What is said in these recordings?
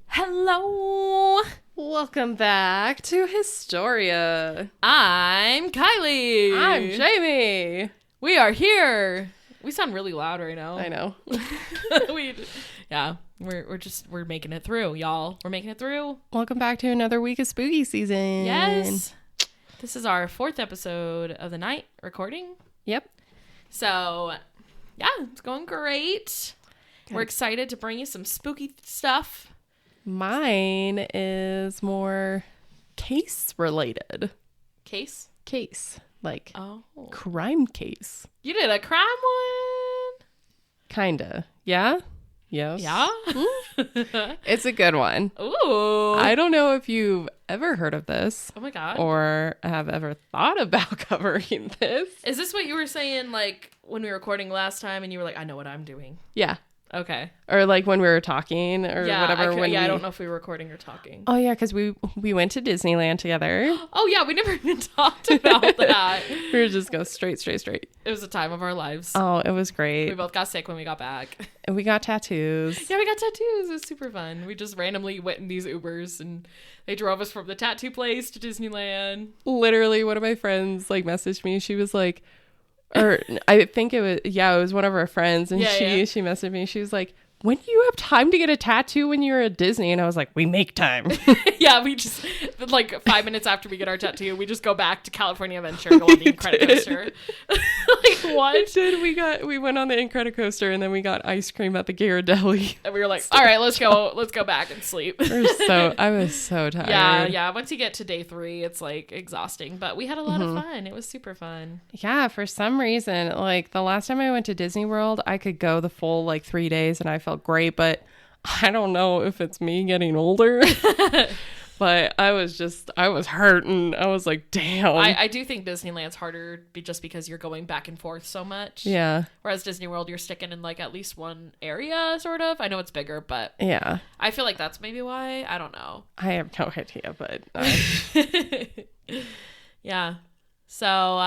Hello. Welcome back to Historia. I'm Kylie. I'm Jamie. We are here. We sound really loud right now. I know. We're making it through, y'all. We're making it through. Welcome back to another week of spooky season. Yes. This is our 4th episode of the night recording. Yep. So, yeah, it's going great. Okay. We're excited to bring you some spooky stuff. Mine is more case related. Case? Case. Like, crime case. You did a crime one? Kinda. Yeah? Yes. Yeah? It's a good one. Ooh. I don't know if you've ever heard of this. Oh my God. Or have ever thought about covering this. Is this what you were saying, like, when we were recording last time and you were like, I know what I'm doing? Yeah. Okay. Or like when we were talking or whatever. I don't know if we were recording or talking. Oh, yeah, because we went to Disneyland together. Oh, yeah, we never even talked about that. We were just go straight. It was the time of our lives. Oh, it was great. We both got sick when we got back. And we got tattoos. Yeah, we got tattoos. It was super fun. We just randomly went in these Ubers and they drove us from the tattoo place to Disneyland. Literally, one of my friends like messaged me. She was like, or I think it was one of our friends. And she messaged me. She was like, when do you have time to get a tattoo when you're at Disney? And I was like, we make time. Yeah, we just, like 5 minutes after we get our tattoo, we just go back to California Adventure and go on the Incredicoaster. Like, what? We went on the Incredicoaster and then we got ice cream at the Ghirardelli. And we were like, all right, let's go back and sleep. I was so tired. Yeah. Once you get to day 3, it's like exhausting, but we had a lot of fun. It was super fun. Yeah, for some reason, like the last time I went to Disney World, I could go the full like 3 days and I felt great, but I don't know if it's me getting older. But I was hurting. I was like, damn. I do think Disneyland's harder just because you're going back and forth so much. Yeah. Whereas Disney World, you're sticking in like at least one area, sort of. I know it's bigger, but yeah, I feel like that's maybe why. I don't know. I have no idea, but yeah. So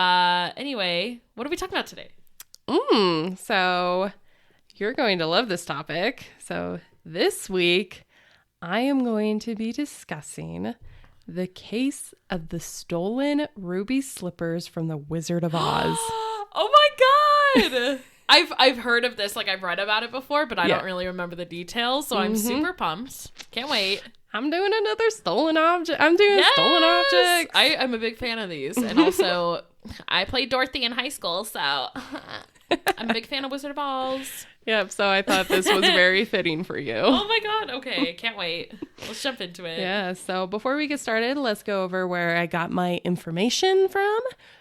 anyway, what are we talking about today? So you're going to love this topic. So this week, I am going to be discussing the case of the stolen ruby slippers from the Wizard of Oz. Oh my God! I've heard of this, like I've read about it before, but I don't really remember the details, so I'm super pumped. Can't wait. I'm doing another stolen object. Stolen objects. I'm a big fan of these, and also I played Dorothy in high school, so I'm a big fan of Wizard of Oz. Yep, so I thought this was very fitting for you. Oh my God, okay, can't wait. Let's jump into it. Yeah, so before we get started, let's go over where I got my information from.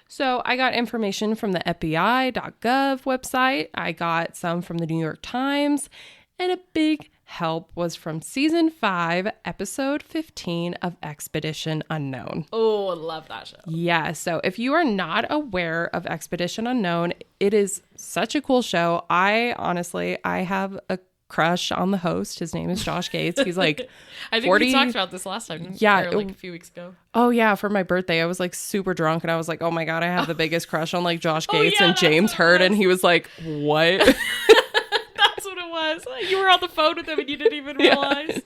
So I got information from the FBI.gov website. I got some from the New York Times, and a big help was from season 5, episode 15 of Expedition Unknown. Oh, I love that show. Yeah, so if you are not aware of Expedition Unknown, it is such a cool show. I have a crush on the host. His name is Josh Gates. He's like I think we talked about this last time. Yeah, like a few weeks ago. Oh yeah, for my birthday, I was like super drunk and I was like, oh my God, I have the biggest crush on like Josh Gates. And James heard and he was like, what? You were on the phone with him and you didn't even realize.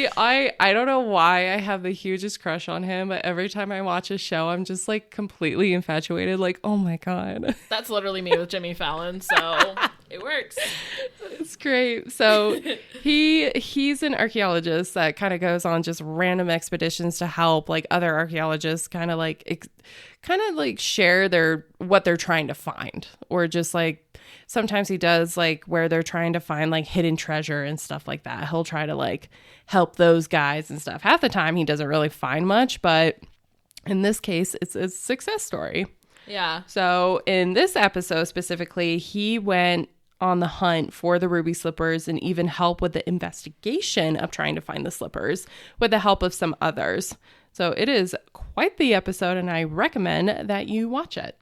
I don't know why I have the hugest crush on him, but every time I watch a show, I'm just like completely infatuated. Like, oh my God. That's literally me with Jimmy Fallon, so it works. It's great. So he's an archaeologist that kind of goes on just random expeditions to help like other archaeologists kind of like share what they're trying to find, or just like sometimes he does like where they're trying to find like hidden treasure and stuff like that. He'll try to like help those guys and stuff. Half the time he doesn't really find much, but in this case it's a success story. Yeah. So in this episode specifically, he went on the hunt for the ruby slippers and even help with the investigation of trying to find the slippers with the help of some others. So it is quite the episode and I recommend that you watch it.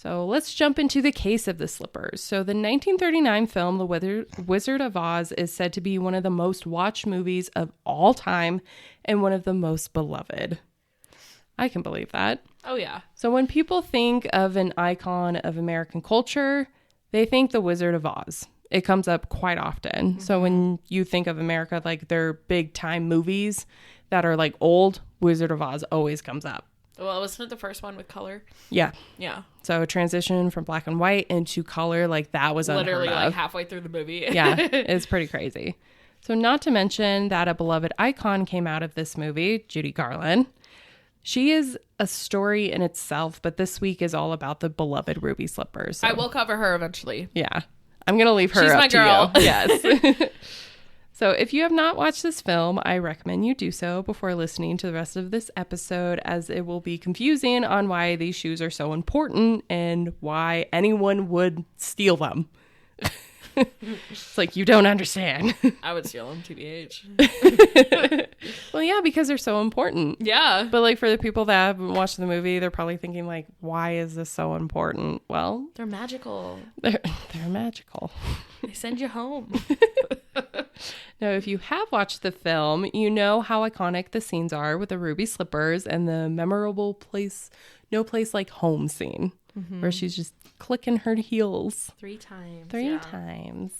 So let's jump into the case of the slippers. So the 1939 film, The Wizard of Oz, is said to be one of the most watched movies of all time and one of the most beloved. I can believe that. Oh, yeah. So when people think of an icon of American culture, they think The Wizard of Oz. It comes up quite often. So when you think of America, like their big time movies that are like old, Wizard of Oz always comes up. Well, wasn't it the first one with color? Yeah. Yeah. So a transition from black and white into color, like that was literally unheard like of. halfway through the movie. Yeah, it's pretty crazy. So not to mention that a beloved icon came out of this movie, Judy Garland. She is a story in itself, but this week is all about the beloved ruby slippers. So, I will cover her eventually. Yeah. I'm going to leave her She's up my to girl. you. Yes. So if you have not watched this film, I recommend you do so before listening to the rest of this episode, as it will be confusing on why these shoes are so important and why anyone would steal them. It's like, you don't understand. I would steal them, TBH. Well, yeah, because they're so important. Yeah. But like for the people that haven't watched the movie, they're probably thinking like, why is this so important? Well, They're magical. they're magical. They send you home. Now, if you have watched the film, you know how iconic the scenes are with the ruby slippers and the memorable no place like home scene, where she's just clicking her heels 3 times. 3 times.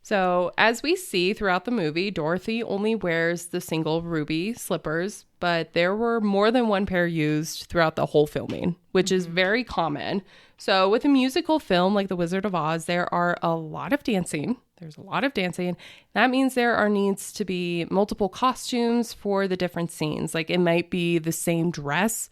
So as we see throughout the movie, Dorothy only wears the single ruby slippers, but there were more than one pair used throughout the whole filming, which is very common. So with a musical film like The Wizard of Oz, there are a lot of dancing. There's a lot of dancing. That means there needs to be multiple costumes for the different scenes. Like it might be the same dress,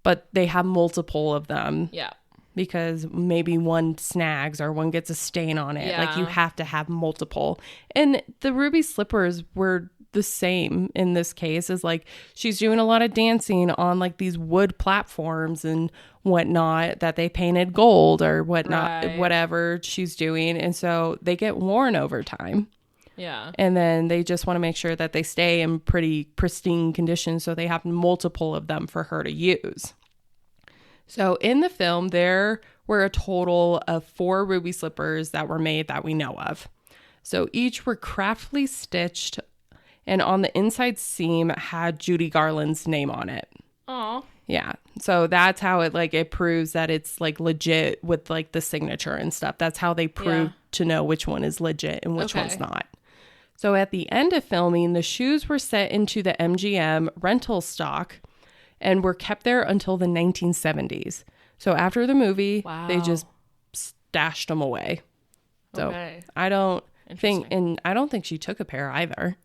but they have multiple of them. Yeah. Because maybe one snags or one gets a stain on it. Yeah. Like you have to have multiple. And the ruby slippers were the same in this case, as like she's doing a lot of dancing on like these wood platforms and whatnot that they painted gold or whatnot, Right. whatever she's doing. And so they get worn over time. Yeah. And then they just want to make sure that they stay in pretty pristine condition. So they have multiple of them for her to use. So in the film, there were a total of 4 ruby slippers that were made that we know of. So each were craftily stitched, and on the inside seam had Judy Garland's name on it. Aw. Yeah. So that's how it proves that it's like legit with like the signature and stuff. That's how they prove to know which one is legit and which one's not. So at the end of filming, the shoes were set into the MGM rental stock and were kept there until the 1970s. So after the movie, they just stashed them away. So I don't think she took a pair either.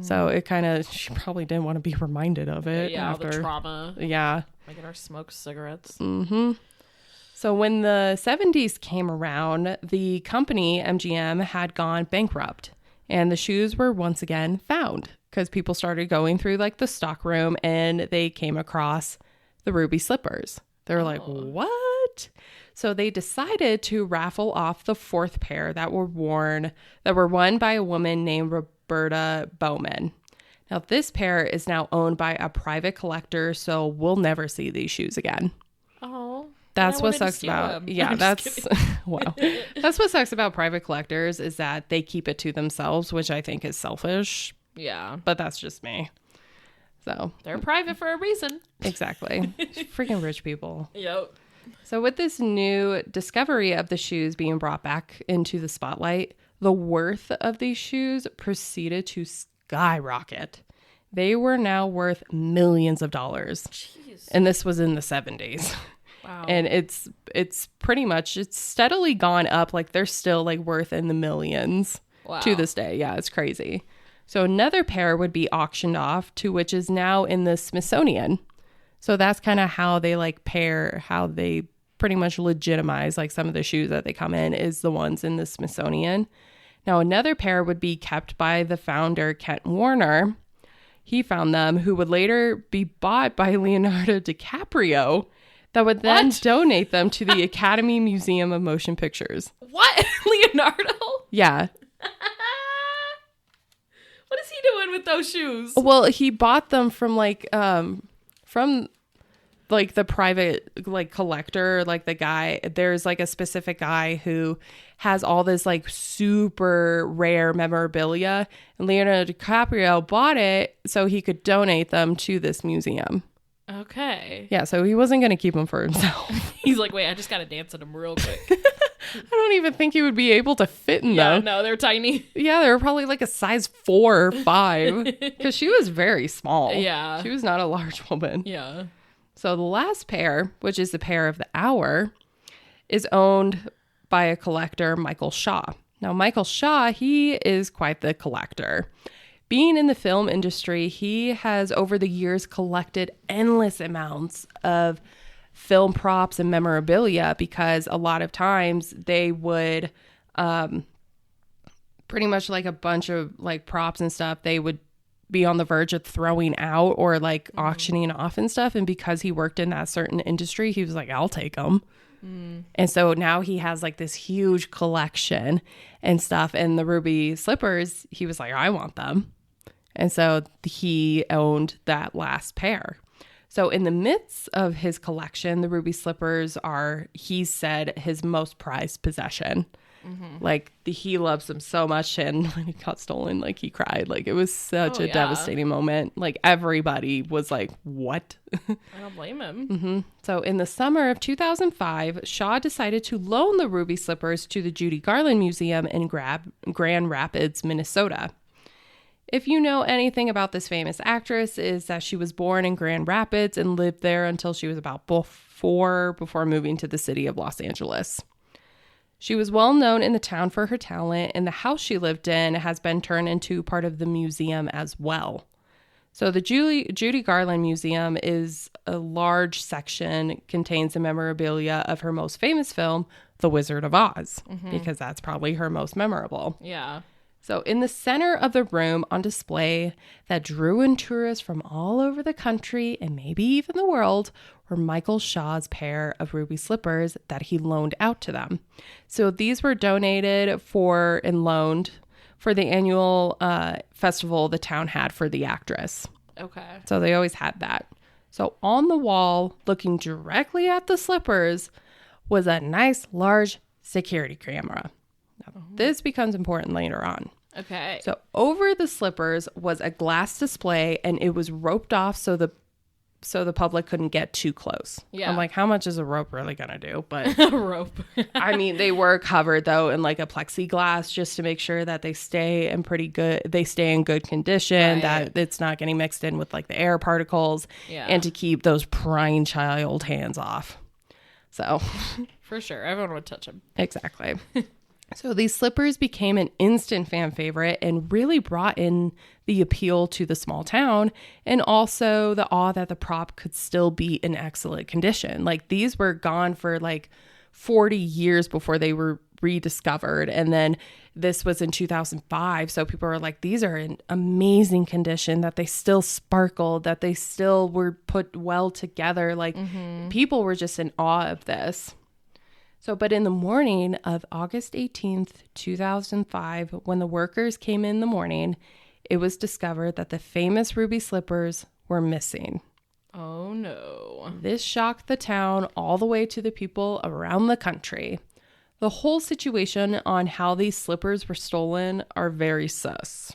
So it she probably didn't want to be reminded of it. Yeah, after the trauma. Yeah. Making her smoke cigarettes. So when the 70s came around, the company, MGM, had gone bankrupt. And the shoes were once again found because people started going through like the stock room and they came across the ruby slippers. They were like, what? So they decided to raffle off the 4th pair that were won by a woman named Roberta Bowman. Now, this pair is now owned by a private collector, so we'll never see these shoes again. Oh. That's what sucks about wow. That's what sucks about private collectors is that they keep it to themselves, which I think is selfish. Yeah. But that's just me. So they're private for a reason. Exactly. Freaking rich people. Yep. So with this new discovery of the shoes being brought back into the spotlight, the worth of these shoes proceeded to skyrocket. They were now worth millions of dollars. Jeez. And this was in the 70s. Wow. And it's pretty much, it's steadily gone up. Like they're still like worth in the millions to this day. Yeah, it's crazy. So another pair would be auctioned off, to which is now in the Smithsonian. So that's kind of how they how they pretty much legitimize like some of the shoes that they come in is the ones in the Smithsonian. Now another pair would be kept by the founder, Kent Warner. He found them, who would later be bought by Leonardo DiCaprio, that would then donate them to the Academy Museum of Motion Pictures. What? Leonardo? Yeah. What is he doing with those shoes? Well, he bought them from like the private like collector, like the guy, there's like a specific guy who has all this like super rare memorabilia, and Leonardo DiCaprio bought it so he could donate them to this museum. Okay. Yeah, so he wasn't going to keep them for himself. He's like, wait, I just got to dance in them real quick. I don't even think he would be able to fit in them. No, they're tiny. Yeah, they were probably like a size 4 or 5 because she was very small. Yeah. She was not a large woman. Yeah. So the last pair, which is the pair of the hour, is owned by a collector, Michael Shaw. Now, Michael Shaw, he is quite the collector. Being in the film industry, he has over the years collected endless amounts of film props and memorabilia because a lot of times they would pretty much like a bunch of like props and stuff they would be on the verge of throwing out or like auctioning off and stuff. And because he worked in that certain industry, he was like, I'll take them. And so now he has like this huge collection and stuff. And the ruby slippers, he was like, I want them. And so he owned that last pair. So in the midst of his collection, the ruby slippers are, he said, his most prized possession. Like he loves them so much, and when it got stolen, like he cried. Like it was such a devastating moment. Like everybody was like, what? I don't blame him. So in the summer of 2005, Shaw decided to loan the ruby slippers to the Judy Garland Museum in Grand Rapids, Minnesota. If you know anything about this famous actress, is that she was born in Grand Rapids and lived there until she was about 4 before moving to the city of Los Angeles. She was well known in the town for her talent, and the house she lived in has been turned into part of the museum as well. So the Judy Garland Museum is a large section, contains the memorabilia of her most famous film, The Wizard of Oz, because that's probably her most memorable. Yeah. So in the center of the room on display that drew in tourists from all over the country and maybe even the world were Michael Shaw's pair of ruby slippers that he loaned out to them. So these were donated for and loaned for the annual festival the town had for the actress. Okay. So they always had that. So on the wall, looking directly at the slippers, was a nice large security camera. Now, this becomes important later on. Okay. So over the slippers was a glass display, and it was roped off so the public couldn't get too close. Yeah. I'm like, how much is a rope really gonna do? But A rope. I mean, they were covered though in like a plexiglass just to make sure that they stay in good condition, that it's not getting mixed in with like the air particles, and to keep those prying child hands off. So For sure. Everyone would touch them. exactly. So these slippers became an instant fan favorite and really brought in the appeal to the small town, and also the awe that the prop could still be in excellent condition. Like these were gone for like 40 years before they were rediscovered. And then this was in 2005. So people were like, these are in amazing condition, that they still sparkled, that they still were put well together. Like people were just in awe of this. So, but in the morning of August 18th, 2005, when the workers came in the morning, it was discovered that the famous ruby slippers were missing. Oh, no. This shocked the town all the way to the people around the country. The whole situation on how these slippers were stolen are very sus.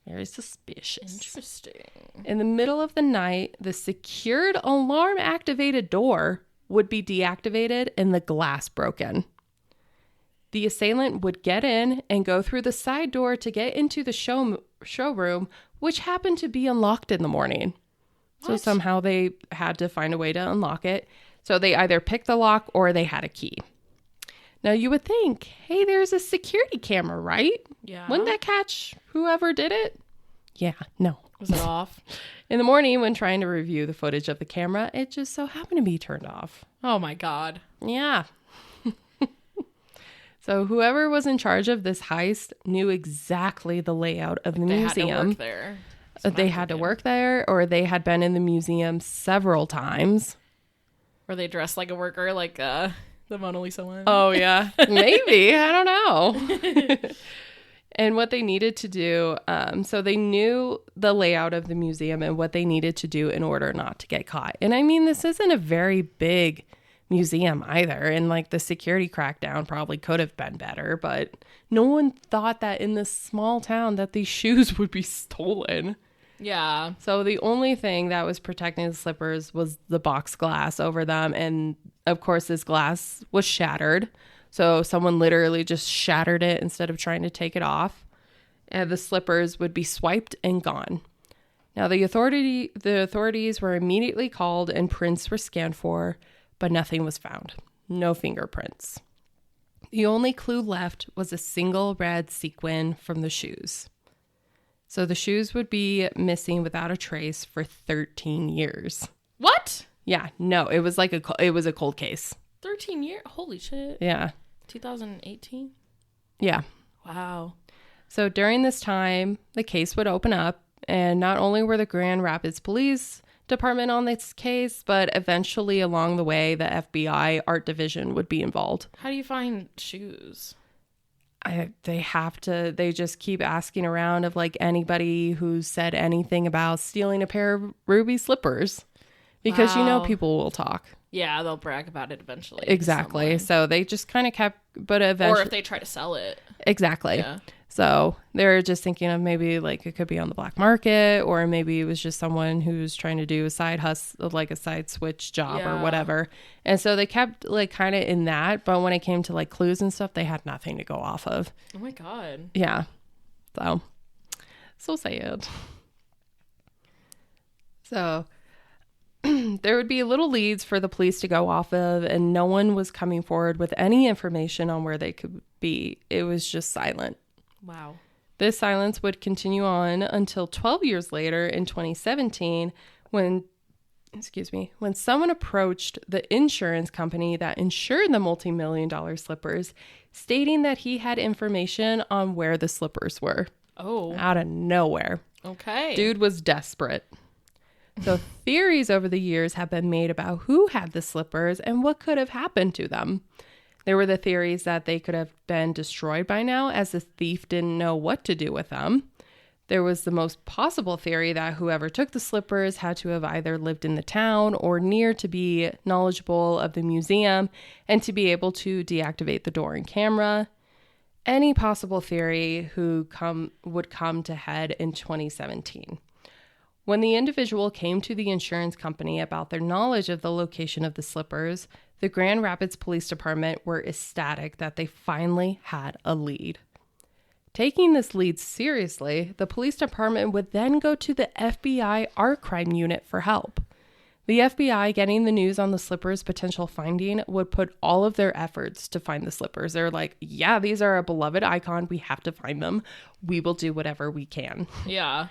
Very suspicious. Interesting. In the middle of the night, the secured alarm-activated door would be deactivated and the glass broken. The assailant would get in and go through the side door to get into the showroom, which happened to be unlocked in the morning. So somehow they had to find a way to unlock it. So they either picked the lock or they had a key. Now you would think, hey, there's a security camera, right? Yeah. Wouldn't that catch whoever did it? Yeah, no. Was it off? In the morning, when trying to review the footage of the camera, it just so happened to be turned off. Oh, my God. Yeah. So whoever was in charge of this heist knew exactly the layout of the museum. They had to work there. They had to work there, or they had been in the museum several times. Or they dressed like a worker, like the Mona Lisa one. Oh, yeah. Maybe. I don't know. And what they needed to do, so they knew the layout of the museum and what they needed to do in order not to get caught. And I mean, this isn't a very big museum either. And like the security crackdown probably could have been better, but no one thought that in this small town that these shoes would be stolen. Yeah. So the only thing that was protecting the slippers was the box glass over them. And of course, this glass was shattered. So someone literally just shattered it instead of trying to take it off. And the slippers would be swiped and gone. Now, the authorities were immediately called and prints were scanned for, but nothing was found. No fingerprints. The only clue left was a single red sequin from the shoes. So the shoes would be missing without a trace for 13 years. What? Yeah, no, it was like it was a cold case. 13 years? Holy shit. Yeah. 2018? Yeah. Wow. So during this time, the case would open up, and not only were the Grand Rapids Police Department on this case, but eventually along the way, the FBI Art Division would be involved. How do you find shoes? They just keep asking around of like anybody who said anything about stealing a pair of ruby slippers, because you know people will talk. Yeah, they'll brag about it eventually. Exactly. So they just kind of kept, but eventually, or if they try to sell it. Exactly. Yeah. So they're just thinking of maybe like it could be on the black market, or maybe it was just someone who's trying to do a side hustle, like a side switch job or whatever. And so they kept like kind of in that. But when it came to like clues and stuff, they had nothing to go off of. Oh my God. Yeah. So sad. So there would be little leads for the police to go off of, and no one was coming forward with any information on where they could be. It was just silent. Wow. This silence would continue on until 12 years later in 2017 when someone approached the insurance company that insured the multi-million-dollar slippers, stating that he had information on where the slippers were. Oh. Out of nowhere. Okay. Dude was desperate. So theories over the years have been made about who had the slippers and what could have happened to them. There were the theories that they could have been destroyed by now, as the thief didn't know what to do with them. There was the most possible theory that whoever took the slippers had to have either lived in the town or near to be knowledgeable of the museum and to be able to deactivate the door and camera. Any possible theory would come to head in 2017. When the individual came to the insurance company about their knowledge of the location of the slippers, the Grand Rapids Police Department were ecstatic that they finally had a lead. Taking this lead seriously, the police department would then go to the FBI Art Crime Unit for help. The FBI, getting the news on the slippers' potential finding, would put all of their efforts to find the slippers. They're like, yeah, these are a beloved icon. We have to find them. We will do whatever we can. Yeah.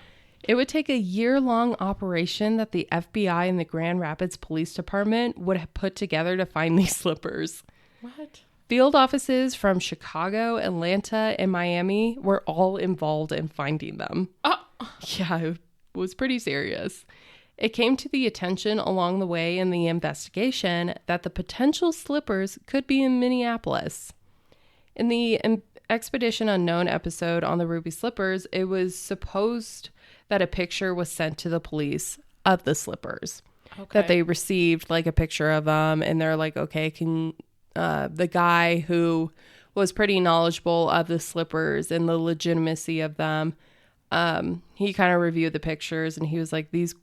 It would take a year-long operation that the FBI and the Grand Rapids Police Department would have put together to find these slippers. What? Field offices from Chicago, Atlanta, and Miami were all involved in finding them. Oh. Yeah, it was pretty serious. It came to the attention along the way in the investigation that the potential slippers could be in Minneapolis. In the Expedition Unknown episode on the ruby slippers, it was supposed that a picture was sent to the police of the slippers. Okay. That they received like a picture of them, and they're like, okay, can the guy who was pretty knowledgeable of the slippers and the legitimacy of them, he kind of reviewed the pictures, and he was like, these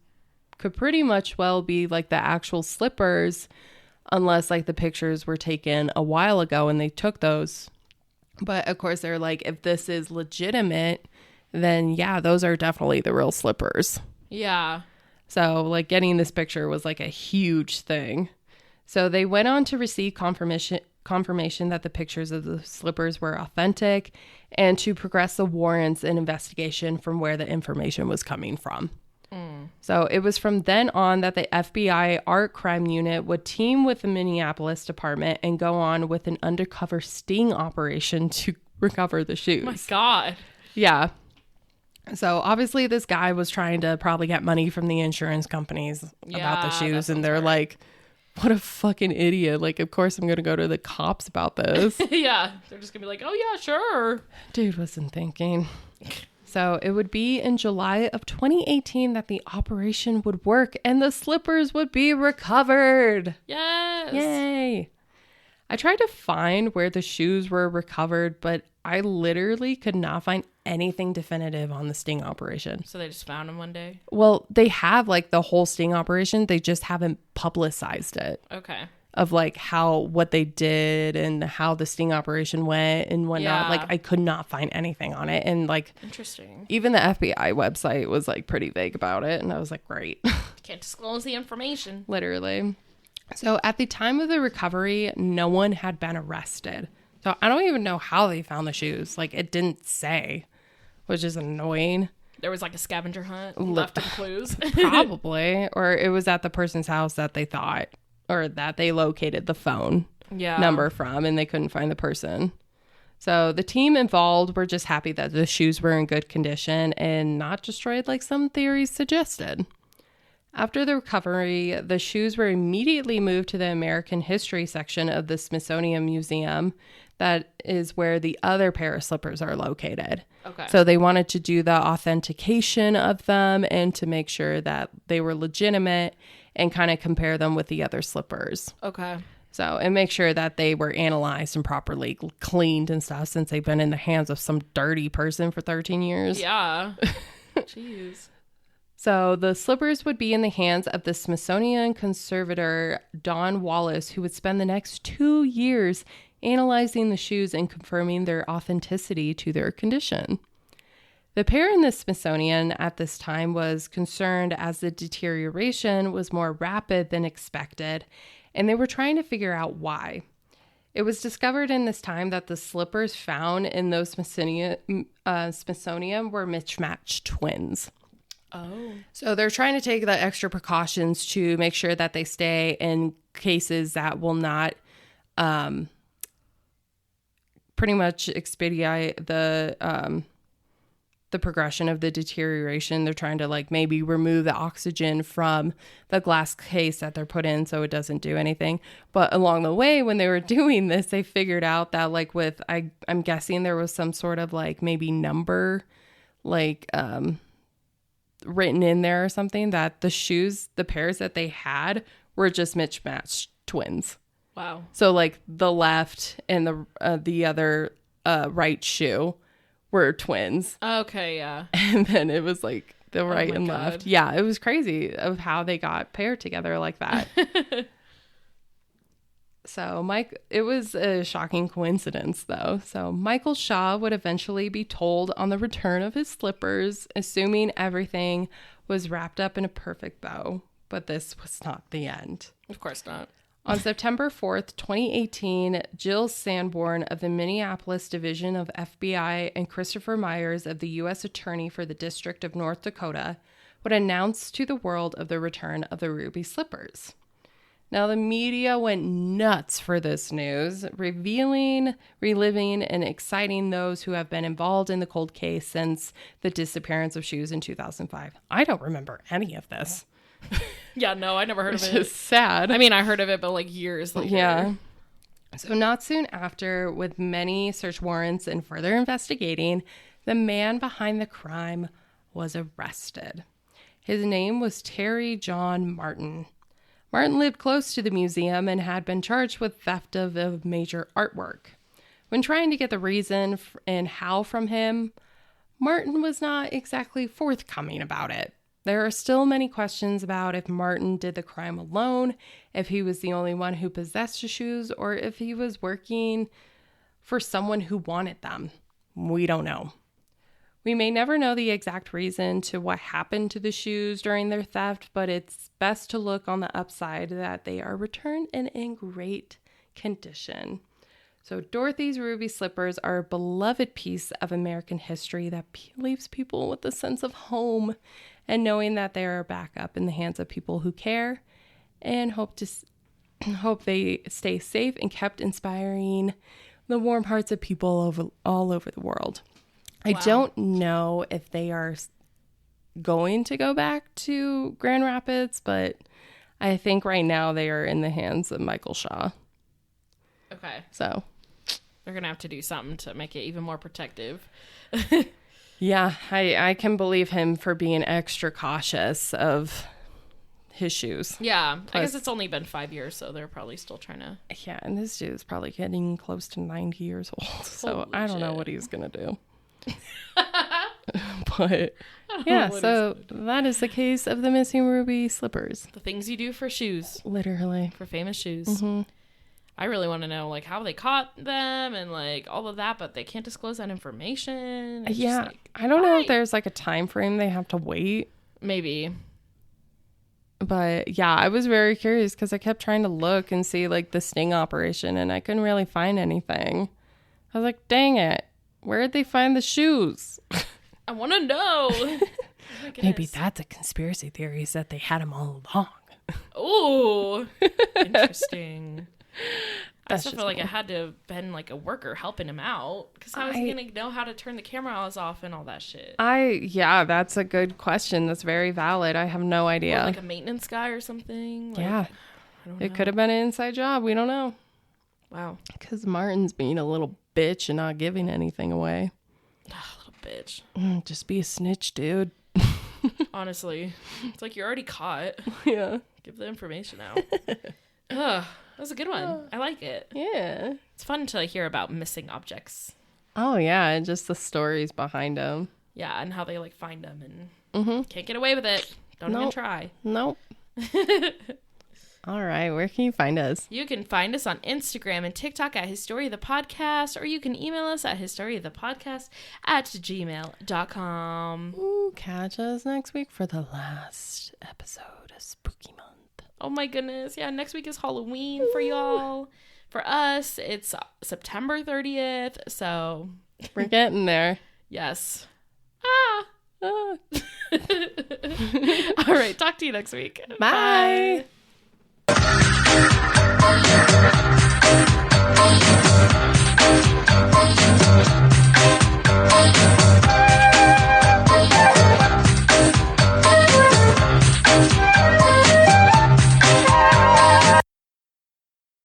could pretty much well be like the actual slippers, unless like the pictures were taken a while ago and they took those. But of course they're like, if this is legitimate, then yeah, those are definitely the real slippers. Yeah. So like getting this picture was like a huge thing. So they went on to receive confirmation that the pictures of the slippers were authentic, and to progress the warrants and investigation from where the information was coming from. So it was from then on that the FBI Art Crime Unit would team with the Minneapolis department and go on with an undercover sting operation to recover the shoes. Oh my God. Yeah. So obviously this guy was trying to probably get money from the insurance companies about the shoes, and they're like, what a fucking idiot. Like, of course I'm going to go to the cops about this. Yeah. They're just going to be like, oh, yeah, sure. Dude wasn't thinking. So it would be in July of 2018 that the operation would work and the slippers would be recovered. Yes. Yay. I tried to find where the shoes were recovered, but I literally could not find anything definitive on the sting operation. So they just found them one day? Well, they have like the whole sting operation. They just haven't publicized it. Okay. Of like what they did and how the sting operation went and whatnot. Yeah. Like I could not find anything on it. And like, interesting. Even the FBI website was like pretty vague about it. And I was like, great. Can't disclose the information. Literally. So at the time of the recovery, no one had been arrested. So I don't even know how they found the shoes. Like it didn't say, which is annoying. There was like a scavenger hunt left in clues. Probably. Or it was at the person's house that they thought, or that they located the phone number from and they couldn't find the person. So the team involved were just happy that the shoes were in good condition and not destroyed like some theories suggested. After the recovery, the shoes were immediately moved to the American History section of the Smithsonian Museum. That is where the other pair of slippers are located. Okay. So they wanted to do the authentication of them and to make sure that they were legitimate and kind of compare them with the other slippers. Okay. So, and make sure that they were analyzed and properly cleaned and stuff since they've been in the hands of some dirty person for 13 years. Yeah. Jeez. So the slippers would be in the hands of the Smithsonian conservator Don Wallace, who would spend the next 2 years analyzing the shoes and confirming their authenticity to their condition. The pair in the Smithsonian at this time was concerned as the deterioration was more rapid than expected, and they were trying to figure out why. It was discovered in this time that the slippers found in those Smithsonian were mismatched twins. Oh. So they're trying to take the extra precautions to make sure that they stay in cases that will not pretty much expedite the progression of the deterioration. They're trying to like maybe remove the oxygen from the glass case that they're put in so it doesn't do anything. But along the way, when they were doing this, they figured out that like with, I'm guessing there was some sort of like maybe number like written in there or something, that the shoes, the pairs that they had were just mismatched twins. Wow. So like the left and the other right shoe were twins. Okay, yeah. And then it was like the right and God. left. Yeah, it was crazy of how they got paired together like that. So it was a shocking coincidence though. So Michael Shaw would eventually be told on the return of his slippers, assuming everything was wrapped up in a perfect bow. But this was not the end. Of course not. On September 4th, 2018, Jill Sanborn of the Minneapolis Division of FBI and Christopher Myers of the U.S. Attorney for the District of North Dakota would announce to the world of the return of the ruby slippers. Now, the media went nuts for this news, revealing, reliving, and exciting those who have been involved in the cold case since the disappearance of shoes in 2005. I don't remember any of this. Yeah, no, I never heard of it. It's just sad. I mean, I heard of it, but like years later. Yeah. So not soon after, with many search warrants and further investigating, the man behind the crime was arrested. His name was Terry John Martin. Martin lived close to the museum and had been charged with theft of a major artwork. When trying to get the reason and how from him, Martin was not exactly forthcoming about it. There are still many questions about if Martin did the crime alone, if he was the only one who possessed the shoes, or if he was working for someone who wanted them. We don't know. We may never know the exact reason to what happened to the shoes during their theft, but it's best to look on the upside that they are returned and in great condition. So Dorothy's ruby slippers are a beloved piece of American history that leaves people with a sense of home and knowing that they are back up in the hands of people who care and hope they stay safe and kept inspiring the warm hearts of people all over the world. Wow. I don't know if they are going to go back to Grand Rapids, but I think right now they are in the hands of Michael Shaw. Okay. So they're going to have to do something to make it even more protective. Yeah, I can believe him for being extra cautious of his shoes. Yeah, I guess it's only been 5 years, so they're probably still trying to... Yeah, and this dude's probably getting close to 90 years old, so Holy I don't know shit. what he's going to do. But, yeah, so that is the case of the missing ruby slippers. The things you do for shoes. Literally. For famous shoes. Mm-hmm. I really want to know, like, how they caught them and, like, all of that, but they can't disclose that information. It's Yeah, just like, I don't know if there's, like, a time frame they have to wait. Maybe. But, yeah, I was very curious because I kept trying to look and see, like, the sting operation, and I couldn't really find anything. I was like, dang it. Where did they find the shoes? I want to know. Oh my Maybe goodness. that's a conspiracy theory, is that they had them all along. Oh, interesting. I That's still just feel like me. it had to have been like a worker helping him out, because how is he gonna know how to turn the cameras off and all that shit? Yeah, that's a good question. That's very valid. I have no idea. Or like a maintenance guy or something. Like, Yeah, I don't it know. could have been an inside job. We don't know. Wow, Because Martin's being a little bitch and not giving anything away. little bitch. Just be a snitch, dude. Honestly, it's like you're already caught. Yeah. Give the information out. Ugh, that was a good one. I like it. Yeah. It's fun to hear about missing objects. Oh, yeah. And just the stories behind them. Yeah, and how they like find them and can't get away with it. Don't even Nope. try. Nope. All right. Where can you find us? You can find us on Instagram and TikTok at Historia the Podcast, or you can email us at historiathepodcast@gmail.com. Ooh, catch us next week for the last episode of Spooky Month. Oh my goodness. Yeah, next week is Halloween for y'all. For us, it's September 30th. So, We're getting there. yes. Ah. All right. Talk to you next week. Bye. Bye.